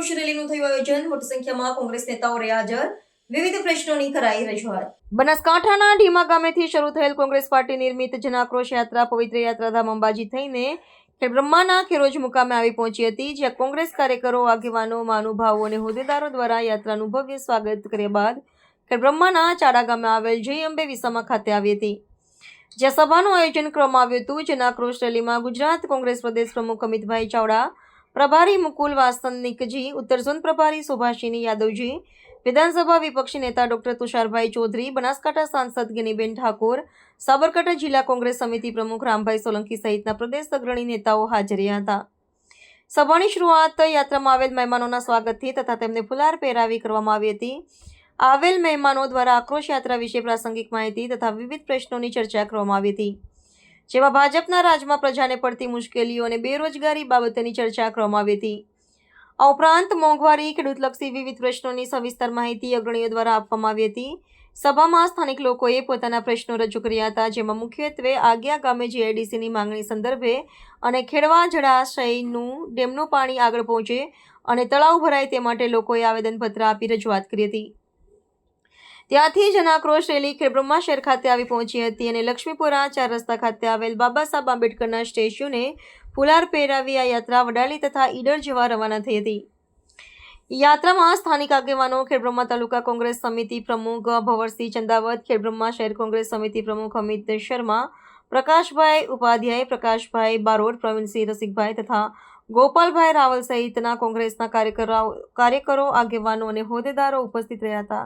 આક્રોશ રેલીનું થયું આયોજન. મોટી સંખ્યામાં કોંગ્રેસ નેતાઓ રહ્યા હાજર. વિવિધ પ્રશ્નોની કરાઈ રજૂઆત. બનાસકાંઠાના ઢીમા ગામેથી શરૂ થયેલ કોંગ્રેસ પાર્ટી નિર્મિત જન આક્રોશ યાત્રા પવિત્ર યાત્રાધામ અંબાજી થઈને ખેડબ્રહ્માના ખેરોજ મુકામે આવી પહોંચી હતી, જ્યાં કોંગ્રેસ કાર્યકરો, આગેવાનો, મહાનુભાવો અને હોદ્દેદારો દ્વારા યાત્રાનું ભવ્ય સ્વાગત કર્યા બાદ ખેડબ્રહ્માના ચાડા ગામે આવેલ જય અંબે વિસામા ખાતે આવી હતી, જ્યાં સભાનું આયોજન કરવામાં આવ્યું હતું. જન આક્રોશ રેલીમાં ગુજરાત કોંગ્રેસ પ્રદેશ પ્રમુખ અમિતભાઈ ચાવડા, પ્રભારી મુકુલ વાસનિકજી, ઉત્તર ઝોન પ્રભારી સુભાષિની યાદવજી, વિધાનસભા વિપક્ષી નેતા ડોક્ટર તુષારભાઈ ચૌધરી, બનાસકાંઠા સાંસદ ગેનીબેન ઠાકોર, સાબરકાંઠા જિલ્લા કોંગ્રેસ સમિતિ પ્રમુખ રામભાઈ સોલંકી સહિતના પ્રદેશ અગ્રણી નેતાઓ હાજર રહ્યા હતા. સભાની શરૂઆત યાત્રામાં આવેલ મહેમાનોના સ્વાગતથી તથા તેમને ફુલાર પહેરાવી કરવામાં આવી હતી. આવેલ મહેમાનો દ્વારા આક્રોશ યાત્રા વિશે પ્રાસંગિક માહિતી તથા વિવિધ પ્રશ્નોની ચર્ચા કરવામાં આવી હતી, જેમાં ભાજપના રાજમાં પ્રજાને પડતી મુશ્કેલીઓ અને બેરોજગારી બાબતેની ચર્ચા કરવામાં આવી હતી. આ ઉપરાંત મોંઘવારી, ખેડૂતલક્ષી વિવિધ પ્રશ્નોની સવિસ્તર માહિતી અગ્રણીઓ દ્વારા આપવામાં આવી હતી. સભામાં સ્થાનિક લોકોએ પોતાના પ્રશ્નો રજૂ કર્યા હતા, જેમાં મુખ્યત્વે આગિયા ગામે જીઆઈડીસીની માંગણી સંદર્ભે અને ખેડવા જળાશયનું ડેમનું પાણી આગળ પહોંચે અને તળાવ ભરાય તે માટે લોકોએ આવેદનપત્ર આપી રજૂઆત કરી હતી. ત્યાંથી જન આક્રોશ રેલી ખેડબ્રહ્મા શહેર ખાતે આવી પહોંચી હતી અને લક્ષ્મીપુરા 4 રસ્તા ખાતે આવેલ બાબા સાહેબ આંબેડકરના સ્ટેચ્યુને ફુલાર પહેરાવી આ યાત્રા વડાલી તથા ઈડર જવા રવાના થઈ હતી. યાત્રામાં સ્થાનિક આગેવાનો, ખેડબ્રહ્મા તાલુકા કોંગ્રેસ સમિતિ પ્રમુખ ભવરસિંહ ચંદાવત, ખેડબ્રહ્મા શહેર કોંગ્રેસ સમિતિ પ્રમુખ અમિત શર્મા, પ્રકાશભાઈ ઉપાધ્યાય, પ્રકાશભાઈ બારોટ, પ્રવીણસિંહ રસિકભાઈ તથા ગોપાલભાઈ રાવલ સહિતના કોંગ્રેસના કાર્યકરો, આગેવાનો અને હોદ્દેદારો ઉપસ્થિત રહ્યા હતા.